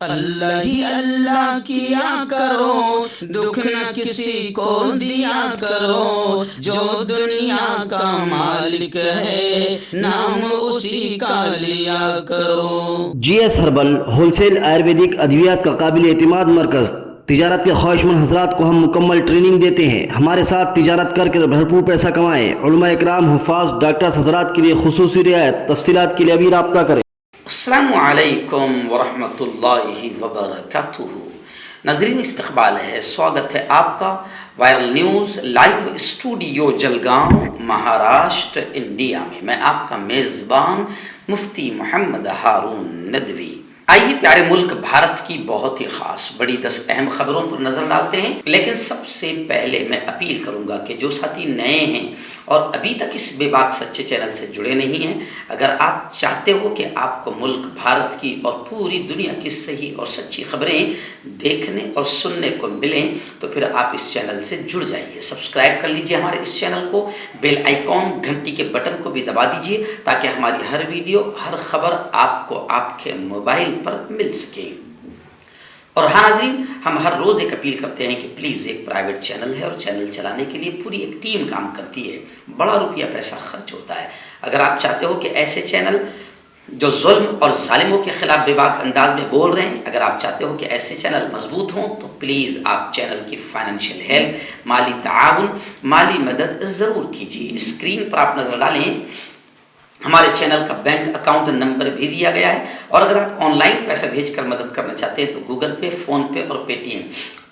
اللہ ہی اللہ کیا کرو، دکھ نہ کسی کو دیا کرو، جو دنیا کا مالک ہے نام اسی کا لیا کرو۔ G S herbal wholesale Ayurvedic ادویات کا قابل اعتماد مرکز۔ تجارت کے خواہشمند حضرات کو ہم مکمل ٹریننگ دیتے ہیں۔ ہمارے ساتھ تجارت کر کے بھرپور پیسہ کمائیں۔ علماء اکرام، حفاظ، ڈاکٹرز حضرات کے لیے خصوصی رعایت۔ تفصیلات کے لیے ابھی رابطہ کریں۔ السلام علیکم ورحمۃ اللہ وبرکاتہ۔ ناظرین، استقبال ہے، سواگت ہے آپ کا viral news live studio Jalgaon, Maharashtra, India میں۔ میں آپ کا میزبان مفتی محمد ہارون ندوی۔ آئیے پیارے ملک بھارت کی بہت ہی خاص بڑی 10 اہم خبروں پر نظر ڈالتے ہیں، لیکن سب سے پہلے میں اپیل کروں گا کہ جو ساتھی نئے ہیں اور ابھی تک اس بے باک سچے چینل سے جڑے نہیں ہیں، اگر آپ چاہتے ہو کہ آپ کو ملک بھارت کی اور پوری دنیا کی صحیح اور سچی خبریں دیکھنے اور سننے کو ملیں تو پھر آپ اس چینل سے جڑ جائیے۔ سبسکرائب کر لیجئے ہمارے اس چینل کو، بیل آئیکن گھنٹی کے بٹن کو بھی دبا دیجئے تاکہ ہماری ہر ویڈیو، ہر خبر آپ کو آپ کے موبائل پر مل سکے۔ اور ہاں ناظرین، ہم ہر روز ایک اپیل کرتے ہیں کہ پلیز، ایک پرائیویٹ چینل ہے اور چینل چلانے کے لیے پوری ایک ٹیم کام کرتی ہے، بڑا روپیہ پیسہ خرچ ہوتا ہے۔ اگر آپ چاہتے ہو کہ ایسے چینل جو ظلم اور ظالموں کے خلاف بے باک انداز میں بول رہے ہیں، اگر آپ چاہتے ہو کہ ایسے چینل مضبوط ہوں تو پلیز آپ چینل کی فائنینشیل ہیلپ، مالی تعاون، مالی مدد ضرور کیجیے۔ اسکرین پر آپ نظر ڈالیں، ہمارے چینل کا بینک اکاؤنٹ نمبر بھی دیا گیا ہے، اور اگر آپ آن لائن پیسہ بھیج کر مدد کرنا چاہتے ہیں تو گوگل پے، فون پے اور پے ٹی ایم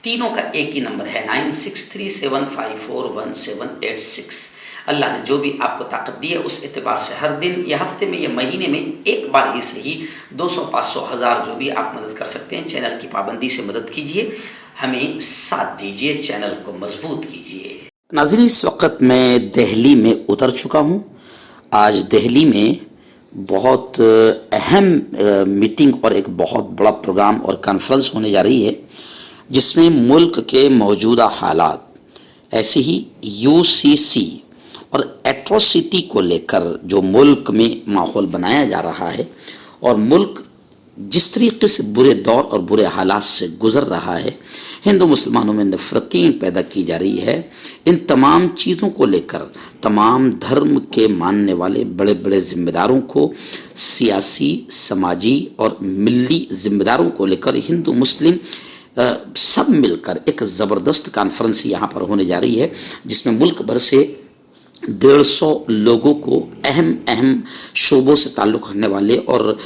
تینوں کا ایک ہی نمبر ہے، 9637541786۔ اللہ نے جو بھی آپ کو طاقت دی ہے اس اعتبار سے ہر دن یا ہفتے میں یا مہینے میں ایک بار ہی صحیح 200، 500، 1000 جو بھی آپ مدد کر سکتے ہیں، چینل کی پابندی سے مدد کیجیے، ہمیں ساتھ دیجیے، چینل کو مضبوط کیجیے۔ ناظرین، اس وقت میں دہلی میں اتر چکا ہوں۔ آج دہلی میں بہت اہم میٹنگ اور ایک بہت بڑا پروگرام اور کانفرنس ہونے جا رہی ہے، جس میں ملک کے موجودہ حالات، ایسے ہی UCC اور ایٹروسٹی کو لے کر جو ملک میں ماحول بنایا جا رہا ہے اور ملک جس طریقے سے برے دور اور برے حالات سے گزر رہا ہے، ہندو مسلمانوں میں نفرتیں پیدا کی جا رہی ہے، ان تمام چیزوں کو لے کر تمام دھرم کے ماننے والے بڑے بڑے ذمہ داروں کو، سیاسی، سماجی اور ملی ذمہ داروں کو لے کر ہندو مسلم سب مل کر ایک زبردست کانفرنس یہاں پر ہونے جا رہی ہے، جس میں ملک بھر سے 150 لوگوں کو اہم شعبوں سے تعلق رکھنے والے اور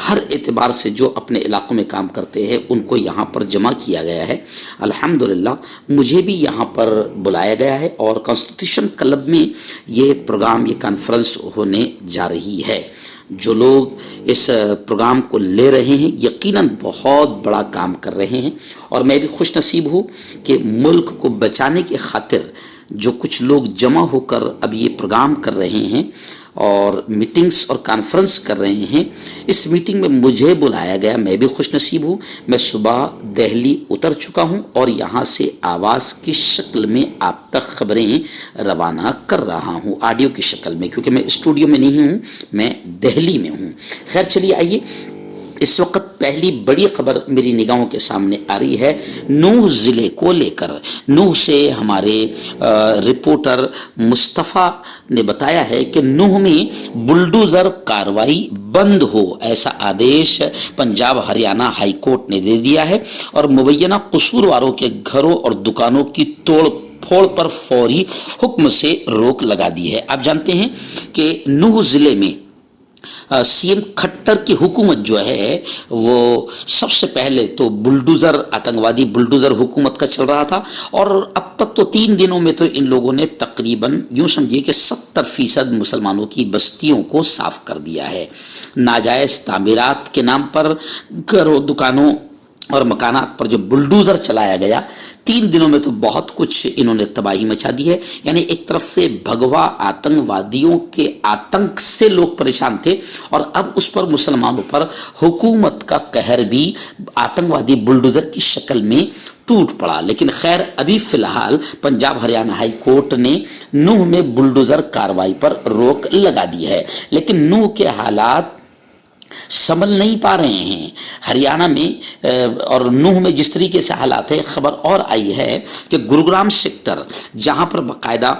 ہر اعتبار سے جو اپنے علاقوں میں کام کرتے ہیں ان کو یہاں پر جمع کیا گیا ہے۔ الحمدللہ مجھے بھی یہاں پر بلایا گیا ہے اور کانسٹیٹیوشن کلب میں یہ پروگرام، یہ کانفرنس ہونے جا رہی ہے۔ جو لوگ اس پروگرام کو لے رہے ہیں یقیناً بہت بڑا کام کر رہے ہیں، اور میں بھی خوش نصیب ہوں کہ ملک کو بچانے کی خاطر جو کچھ لوگ جمع ہو کر اب یہ پروگرام کر رہے ہیں اور میٹنگز اور کانفرنس کر رہے ہیں، اس میٹنگ میں مجھے بلایا گیا، میں بھی خوش نصیب ہوں۔ میں صبح دہلی اتر چکا ہوں اور یہاں سے آواز کی شکل میں آپ تک خبریں روانہ کر رہا ہوں، آڈیو کی شکل میں، کیونکہ میں اسٹوڈیو میں نہیں ہوں، میں دہلی میں ہوں۔ خیر چلیے، آئیے اس وقت پہلی بڑی خبر میری نگاہوں کے سامنے آ رہی ہے نوح ضلع کو لے کر۔ نوح سے ہمارے رپورٹر مصطفیٰ نے بتایا ہے کہ نوح میں بلڈوزر کاروائی بند ہو، ایسا آدیش پنجاب ہریانہ ہائی کورٹ نے دے دیا ہے، اور مبینہ قصورواروں کے گھروں اور دکانوں کی توڑ پھوڑ پر فوری حکم سے روک لگا دی ہے۔ آپ جانتے ہیں کہ نوح ضلع میں سی ایم کھٹر کی حکومت جو ہے وہ سب سے پہلے تو بلڈوزر، آتنکوادی بلڈوزر حکومت کا چل رہا تھا، اور اب تک تو 3 دنوں میں تو ان لوگوں نے تقریباً یوں سمجھیے کہ 70% مسلمانوں کی بستیوں کو صاف کر دیا ہے۔ ناجائز تعمیرات کے نام پر گھروں، دکانوں اور مکانات پر جو بلڈوزر چلایا گیا، 3 دنوں میں تو بہت کچھ انہوں نے تباہی مچا دی ہے۔ یعنی ایک طرف سے بھگوا آتنکوادیوں کے آتنک سے لوگ پریشان تھے، اور اب اس پر مسلمانوں پر حکومت کا قہر بھی آتنکوادی بلڈوزر کی شکل میں ٹوٹ پڑا۔ لیکن خیر، ابھی فی الحال پنجاب ہریانہ ہائی کورٹ نے نوح میں بلڈوزر کاروائی پر روک لگا دی ہے، لیکن نوح کے حالات संभल नहीं पा रहे हैं। हरियाणा में और नूह में जिस तरीके से हालात है, खबर और आई है कि गुरुग्राम सेक्टर जहां पर बाकायदा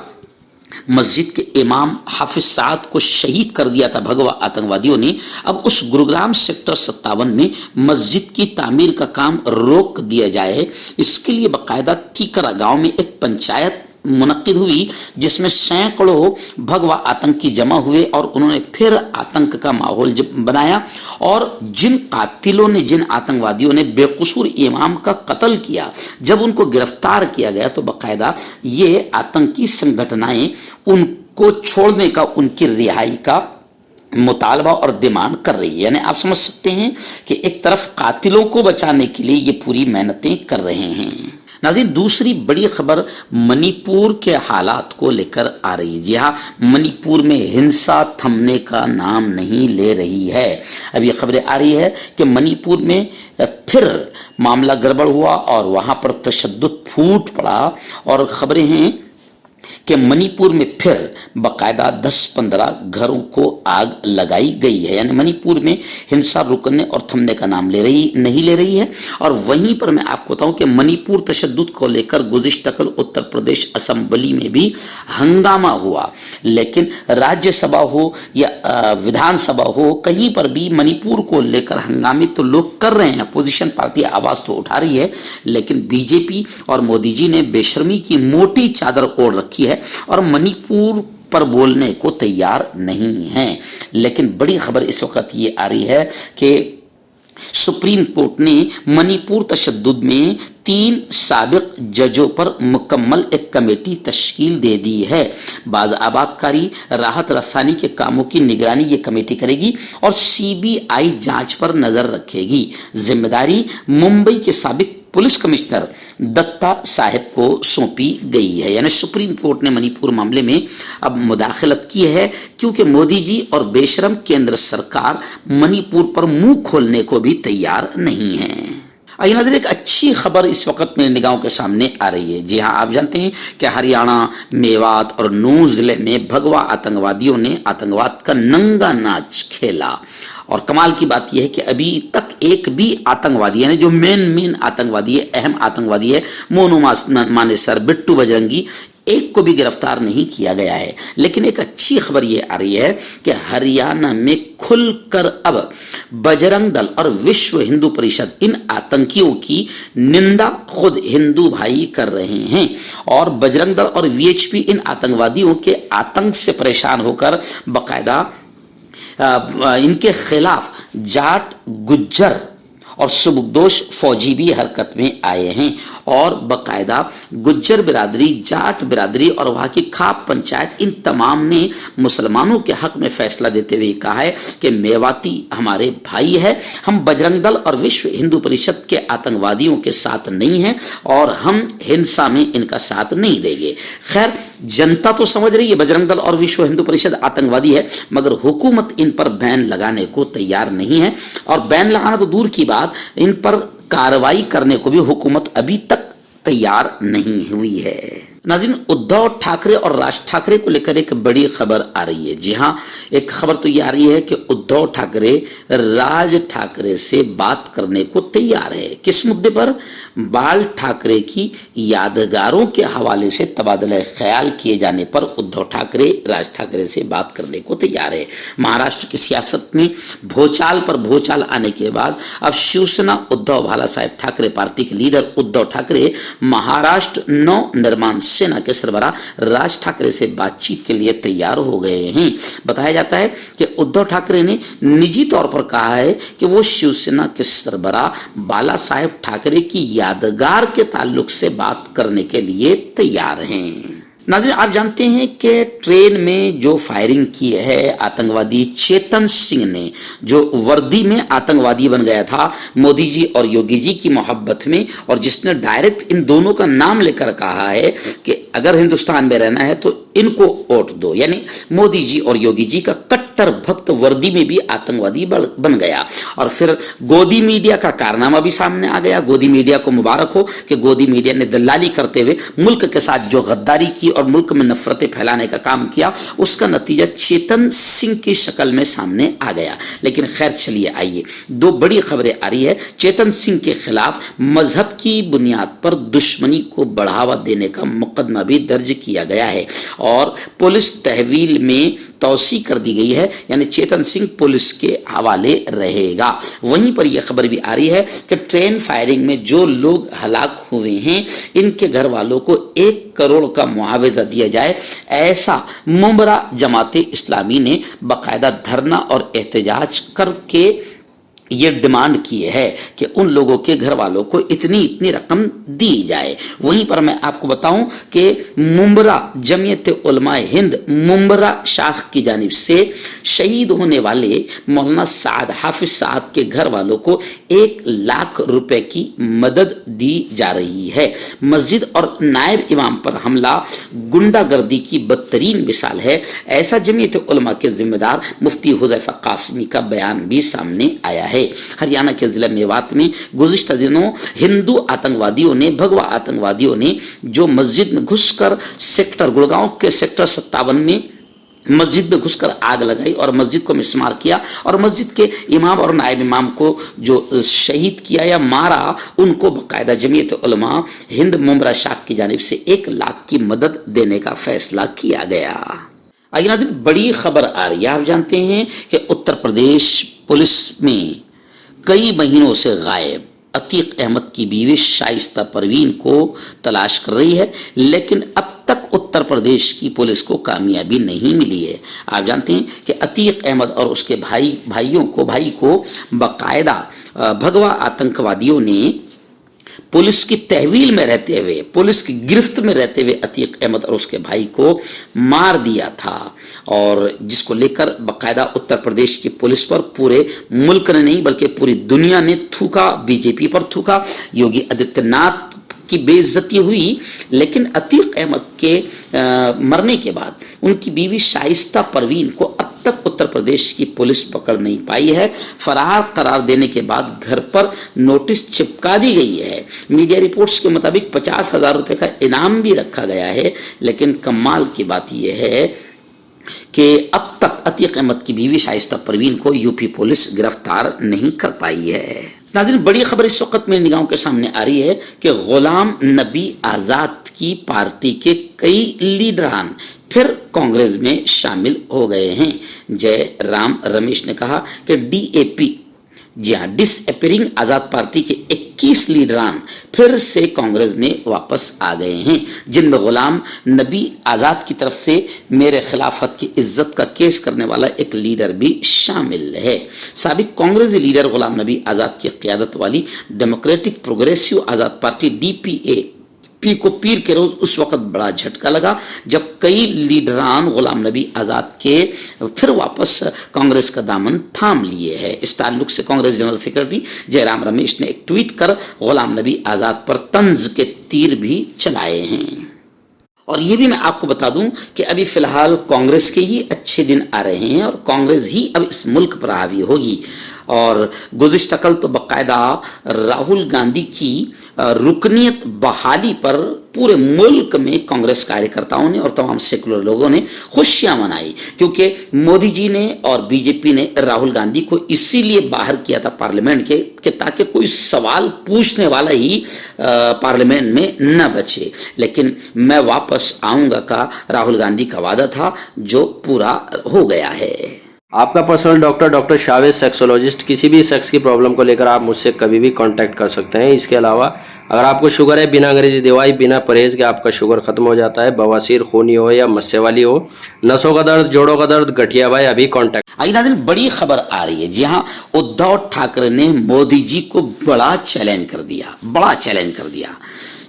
मस्जिद के इमाम हाफिज साद को शहीद कर दिया था भगवा आतंकवादियों ने, अब उस गुरुग्राम सेक्टर 57 में मस्जिद की तामीर का काम रोक दिया जाए, इसके लिए बाकायदा ठीकरा गांव में एक पंचायत मुनक्किद हुई जिसमें सैकड़ों भगवा आतंकी जमा हुए और उन्होंने फिर आतंक का माहौल बनाया। और जिन कातिलों ने, जिन आतंकवादियों ने बेकसूर इमाम का कत्ल किया, जब उनको गिरफ्तार किया गया तो बाकायदा ये आतंकी संगठनाएं उनको छोड़ने का, उनकी रिहाई का मुतालबा और डिमांड कर रही है। यानी आप समझ सकते हैं कि एक तरफ कातिलों को बचाने के लिए ये पूरी मेहनतें कर रहे हैं। नाज़रीन, दूसरी बड़ी खबर मणिपुर के हालात को लेकर आ रही है। जी हाँ, मणिपुर में हिंसा थमने का नाम नहीं ले रही है। अब ये खबरें आ रही है कि मणिपुर में फिर मामला गड़बड़ हुआ और वहां पर तशद्दुद फूट पड़ा। और खबरें हैं कि मणिपुर में फिर बाकायदा 10-15 घरों को आग लगाई गई है। यानी मणिपुर में हिंसा रुकने और थमने का नाम नहीं ले रही है। और वहीं पर मैं आपको बताऊं कि मणिपुर तशद्दुद को लेकर गुज़िश्ता कल उत्तर प्रदेश असेंबली में भी हंगामा हुआ, लेकिन राज्यसभा हो या विधानसभा हो, कहीं पर भी मणिपुर को लेकर हंगामे तो लोग कर रहे हैं, अपोजिशन पार्टी आवाज तो उठा रही है, लेकिन बीजेपी और मोदी जी ने बेशर्मी की मोटी चादर ओढ़ रखी है और मणिपुर पर बोलने को तैयार नहीं है। लेकिन बड़ी खबर इस वक्त ये आ रही है कि सुप्रीम कोर्ट ने मणिपुर तशद्दुद में 3 साबिक जजों पर मुकम्मल एक कमेटी तश्कील दे दी है। बाज़-आबादकारी, राहत रसानी के कामों की निगरानी ये कमेटी करेगी और सीबीआई जांच पर नजर रखेगी। जिम्मेदारी मुंबई के साबिक पुलिस कमिश्नर दत्ता साहिब को सौंपी गई है। यानी सुप्रीम कोर्ट ने मणिपुर मामले में अब मुदाखलत की है, क्योंकि मोदी जी और बेशरम केंद्र सरकार मणिपुर पर मुंह खोलने को भी तैयार नहीं है। आइए नाज़रीन, एक अच्छी खबर इस वक्त मेरी निगाहों के सामने आ रही है। जी हाँ, आप जानते हैं कि हरियाणा, मेवात और नूह जिले में भगवा आतंकवादियों ने आतंकवाद का नंगा नाच खेला। और कमाल की बात यह है कि अभी तक एक भी आतंकवादी, यानी जो मेन आतंकवादी है, अहम आतंकवादी है, मोनू मानेसर, बिट्टू बजरंगी, एक को भी गिरफ्तार नहीं किया गया है। लेकिन एक अच्छी खबर यह आ रही है कि हरियाणा में खुलकर अब बजरंग दल और विश्व हिंदू परिषद इन आतंकियों की निंदा खुद हिंदू भाई कर रहे हैं। और बजरंग दल और वीएचपी इन आतंकवादियों के आतंक से परेशान होकर बाकायदा इनके खिलाफ जाट, गुज्जर और सुबुकदोश फौजी भी हरकत में आए हैं। और बाकायदा गुज्जर बिरादरी, जाट बिरादरी और वहां की खाप पंचायत, इन तमाम ने मुसलमानों के हक में फैसला देते हुए कहा है कि मेवाती हमारे भाई है, हम बजरंग दल और विश्व हिंदू परिषद के आतंकवादियों के साथ नहीं हैं और हम हिंसा में इनका साथ नहीं देंगे। खैर, जनता तो समझ रही है बजरंग दल और विश्व हिंदू परिषद आतंकवादी है, मगर हुकूमत इन पर बैन लगाने को तैयार नहीं है। और बैन लगाना तो दूर की बात, इन पर कार्रवाई करने को भी हुकूमत अभी तक तैयार नहीं हुई है। नाज़रीन, उद्धव ठाकरे और राज ठाकरे को लेकर एक बड़ी खबर आ रही है। जी हाँ, एक खबर तो ये आ रही है कि उद्धव ठाकरे राज ठाकरे से बात करने को तैयार है। किस मुद्दे पर? बाल ठाकरे की यादगारों के हवाले से तबादला ख्याल किए जाने पर उद्धव ठाकरे राज ठाकरे से बात करने को तैयार है। महाराष्ट्र की सियासत में भूचाल पर भूचाल आने के बाद अब शिवसेना उद्धव बाला साहेब ठाकरे पार्टी के लीडर उद्धव ठाकरे महाराष्ट्र नव निर्माण सेना के सरबराह राज ठाकरे से बातचीत के लिए तैयार हो गए हैं। बताया जाता है कि उद्धव ठाकरे ने निजी तौर पर कहा है कि वो शिवसेना के सरबराह बाला साहेब ठाकरे की यादगार के ताल्लुक से बात करने के लिए तैयार हैं। नाज़रीन, आप जानते हैं कि ट्रेन में जो फायरिंग की है आतंकवादी चेतन सिंह ने, जो वर्दी में आतंकवादी बन गया था मोदी जी और योगी जी की मोहब्बत में, और जिसने डायरेक्ट इन दोनों का नाम लेकर कहा है कि अगर हिंदुस्तान में रहना है तो इनको वोट दो, यानी मोदी जी और योगी जी का कट्टर कट्टर भक्त वर्दी में भी आतंकवादी बन गया। और फिर गोदी मीडिया का कारनामा भी सामने आ गया। गोदी मीडिया को मुबारक हो कि गोदी मीडिया ने दलाली करते हुए मुल्क के साथ जो गद्दारी की और मुल्क में नफरतें फैलाने का काम किया, उसका नतीजा चेतन सिंह की शक्ल में सामने आ गया। लेकिन खैर चलिए आइए, दो बड़ी खबरें आ रही है। चेतन सिंह के खिलाफ मजहब की बुनियाद पर दुश्मनी को बढ़ावा देने का मुकदमा भी दर्ज किया गया है और पुलिस तहवील में तौसी कर दी गई है, यानी चेतन सिंह पुलिस के हवाले रहेगा। वहीं पर यह खबर भी आ रही है कि ट्रेन फायरिंग में जो लोग हलाक हुए हैं, इनके घर वालों को 1 करोड़ का मुआवजा दिया जाए, ऐसा मुमरा जमाते इस्लामी ने बाकायदा धरना और एहतजाज करके ये डिमांड की है कि उन लोगों के घर वालों को इतनी रकम दी जाए। वहीं पर मैं आपको बताऊं कि मुंबरा जमीयत उलमाए हिंद मुंबरा शाख की जानिब से शहीद होने वाले मौलाना साद हाफिज साहब के घर वालों को 1 लाख रुपए की मदद दी जा रही है। मस्जिद और नायब इमाम पर हमला गुंडागर्दी की बदतरीन मिसाल है, ऐसा जमीयत उलमा के जिम्मेदार मुफ्ती हुज़ैफा कासमी का बयान भी सामने आया है। हरियाणा के जिला मेवात में गुज़िश्ता दिनों हिंदू आतंकवादियों ने, भगवा आतंकवादियों ने जो मस्जिद में घुसकर सेक्टर गुड़गांव के सेक्टर 57 में मस्जिद में घुसकर आग लगाई और मस्जिद को मिसमार किया और मस्जिद के इमाम और नायब इमाम को जो शहीद किया या मारा, उनको बाकायदा जमीयत उलमा हिंद मुंबरा शाख की जानिब से 1 लाख की मदद देने का फैसला किया गया। आइए नाज़रीन, बड़ी खबर आ रही है। आप जानते हैं कि उत्तर प्रदेश पुलिस में कई महीनों से गायब अतीक अहमद की बीवी शाइस्ता परवीन को तलाश कर रही है, लेकिन अब तक उत्तर प्रदेश की पुलिस को कामयाबी नहीं मिली है। आप जानते हैं कि अतीक अहमद और उसके भाई को बाकायदा भगवा आतंकवादियों ने पुलिस की तहवील में रहते हुए, पुलिस की गिरफ्त में रहते हुए अतीक अहमद और उसके भाई को मार दिया था, और जिसको लेकर बाकायदा उत्तर प्रदेश की पुलिस पर पूरे मुल्क ने नहीं बल्कि पूरी दुनिया ने थूका, बीजेपी पर थूका, योगी आदित्यनाथ की बेइज्जती हुई। लेकिन अतीक अहमद के मरने के बाद उनकी बीवी शाइस्ता परवीन को अब तक उत्तर प्रदेश की पुलिस पकड़ नहीं पाई है। फरार करार देने के बाद घर पर नोटिस चिपका दी गई है। मीडिया रिपोर्ट्स के मुताबिक 50,000 रुपए का इनाम भी रखा गया है। लेकिन कमाल की बात यह है कि अब तक अतीक अहमद की बीवी शाइस्ता परवीन को यूपी पुलिस गिरफ्तार नहीं कर पाई है। नाज़रीन, बड़ी खबर इस वक्त मेरी निगाहों के सामने आ रही है कि गुलाम नबी आज़ाद की पार्टी के कई लीडरान फिर कांग्रेस में शामिल हो गए हैं। जय राम रमेश ने कहा कि डीएपी, जी हाँ, डिसअपीयरिंग आज़ाद पार्टी के 21 लीडरान फिर से कांग्रेस में वापस आ गए हैं, जिनमें गुलाम नबी आज़ाद की तरफ से मेरे खिलाफत की इज्जत का केस करने वाला एक लीडर भी शामिल है। साबिक कांग्रेसी लीडर गुलाम नबी आज़ाद की क़यादत वाली डेमोक्रेटिक प्रोग्रेसिव आज़ाद पार्टी DPA को पीर के रोज उस वक्त बड़ा झटका लगा जब कई लीडरान गुलाम नबी आज़ाद के फिर वापस कांग्रेस का दामन थाम लिए हैं। इस ताल्लुक से कांग्रेस जनरल सेक्रेटरी जयराम रमेश ने एक ट्वीट कर गुलाम नबी आज़ाद पर तंज के तीर भी चलाए हैं। और ये भी मैं आपको बता दूं कि अभी फिलहाल कांग्रेस के ही अच्छे दिन आ रहे हैं और कांग्रेस ही अब इस मुल्क पर हावी होगी। और गुज़िश्ता कल तो बाकायदा राहुल गांधी की रुकनीत बहाली पर पूरे मुल्क में कांग्रेस कार्यकर्ताओं ने और तमाम सेकुलर लोगों ने खुशियां मनाई, क्योंकि मोदी जी ने और बीजेपी ने राहुल गांधी को इसीलिए बाहर किया था पार्लियामेंट के ताकि कोई सवाल पूछने वाला ही पार्लियामेंट में न बचे। लेकिन मैं वापस आऊंगा का राहुल गांधी का वादा था, जो पूरा हो गया है। आपका पर्सनल डॉक्टर शावेज सेक्सोलॉजिस्ट, किसी भी सेक्स की प्रॉब्लम को लेकर आप मुझसे कभी भी कांटेक्ट कर सकते हैं। इसके अलावा अगर आपको शुगर है, बिना अंग्रेजी दवाई, बिना परहेज के आपका शुगर खत्म हो जाता है, बवासीर, खूनी हो या मस्से वाली हो, नसों का दर्द, जोड़ों का दर्द, गठिया भाई, अभी कांटेक्ट। आइए नाज़रीन, बड़ी खबर आ रही है। जी हाँ, उद्धव ठाकरे ने मोदी जी को बड़ा चैलेंज कर दिया,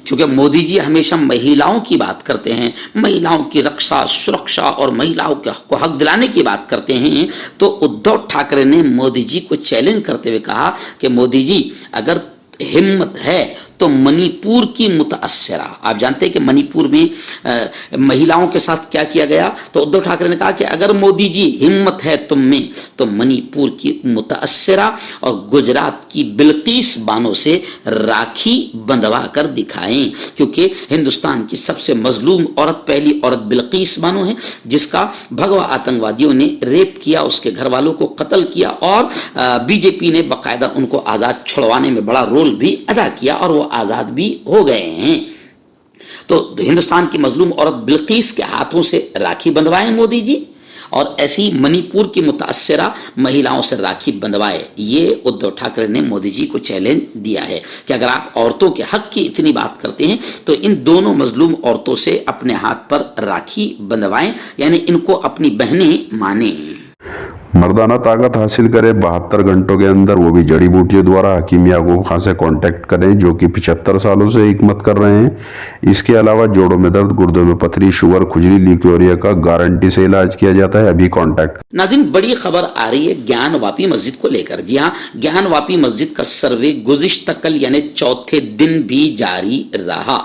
क्योंकि मोदी जी हमेशा महिलाओं की बात करते हैं, महिलाओं की रक्षा, सुरक्षा और महिलाओं को हक दिलाने की बात करते हैं। तो उद्धव ठाकरे ने मोदी जी को चैलेंज करते हुए कहा कि मोदी जी, अगर हिम्मत है تو منی پور کی متاثرہ، آپ جانتے ہیں کہ منی پور میں مہیلاؤں کے ساتھ کیا کیا گیا، تو ادھو ٹھاکرے نے کہا کہ اگر مودی جی ہمت ہے تم میں تو منی پور کی متاثرہ اور گجرات کی بلقیس بانو سے راکھی بندھوا کر دکھائیں، کیونکہ ہندوستان کی سب سے مظلوم عورت، پہلی عورت بلقیس بانو ہے، جس کا بھگوا آتنکوادیوں نے ریپ کیا، اس کے گھر والوں کو قتل کیا، اور بی جے پی نے باقاعدہ ان کو آزاد چھڑوانے میں بڑا رول بھی ادا کیا اور وہ آزاد بھی ہو گئے ہیں۔ تو ہندوستان کی مظلوم عورت بلقیس کے ہاتھوں سے راکھی بندھوائیں مودی جی، اور ایسی منی پور کی متاثرہ مہیلاؤں سے راکھی بندھوائے۔ یہ ادھو ٹھاکرے نے مودی جی کو چیلنج دیا ہے کہ اگر آپ عورتوں کے حق کی اتنی بات کرتے ہیں تو ان دونوں مظلوم عورتوں سے اپنے ہاتھ پر راکھی بندھوائیں، یعنی ان کو اپنی بہنیں مانیں۔ مردانہ طاقت حاصل کرے 72 گھنٹوں کے اندر، وہ بھی جڑی بوٹیوں دوارا۔ حکیم یعقوب خان سے کانٹیکٹ کریں جو کہ 75 سالوں سے حکمت کر رہے ہیں۔ اس کے علاوہ جوڑوں میں درد، گردوں میں پتھری، شوگر، کھجلی، لیکوریا کا گارنٹی سے علاج کیا جاتا ہے۔ ابھی کانٹیکٹ۔ ناظرین، بڑی خبر آ رہی ہے گیان واپی مسجد کو لے کر۔ جی ہاں، گیان واپی مسجد کا سروے گزشتہ کل یعنی چوتھے دن بھی جاری رہا۔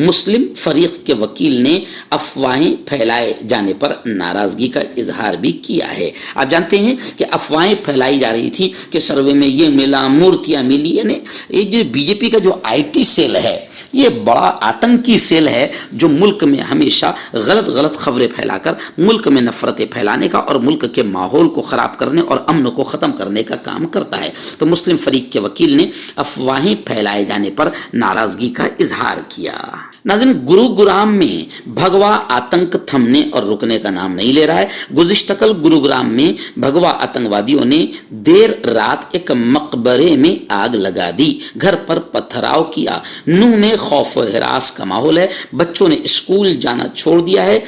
مسلم فریق کے وکیل نے افواہیں پھیلائے جانے پر ناراضگی کا اظہار بھی کیا ہے۔ آپ جانتے ہیں کہ افواہیں پھیلائی جا رہی تھی کہ سروے میں یہ ملا، مورتیاں ملی، یعنی یہ جو بی جے پی کا جو آئی ٹی سیل ہے، یہ بڑا آتنکی سیل ہے جو ملک میں ہمیشہ غلط خبریں پھیلا کر ملک میں نفرتیں پھیلانے کا اور ملک کے ماحول کو خراب کرنے اور امن کو ختم کرنے کا کام کرتا ہے۔ تو مسلم فریق کے وکیل نے افواہیں پھیلائے جانے پر ناراضگی کا اظہار کیا۔ ناظرین، گروگرام میں بھگوا آتنک تھمنے اور رکنے کا نام نہیں لے رہا ہے۔ گزشتہ کل گروگرام میں بھگوا آتنکوادیوں نے دیر رات ایک مقبرے میں آگ لگا دی، گھر پر پتھراؤ کیا۔ نو میں خوف و ہراس کا ماحول ہے، بچوں نے اسکول جانا چھوڑ دیا ہے۔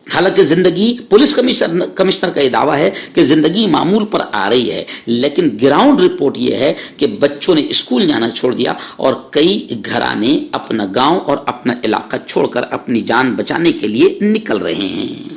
حالانکہ زندگی، پولیس کمشنر کا یہ دعویٰ ہے کہ زندگی معمول پر آ رہی ہے، لیکن گراؤنڈ رپورٹ یہ ہے کہ بچوں نے اسکول جانا چھوڑ دیا اور کئی گھرانے اپنا گاؤں اور اپنا علاقہ چھوڑ کر اپنی جان بچانے کے لیے نکل رہے ہیں۔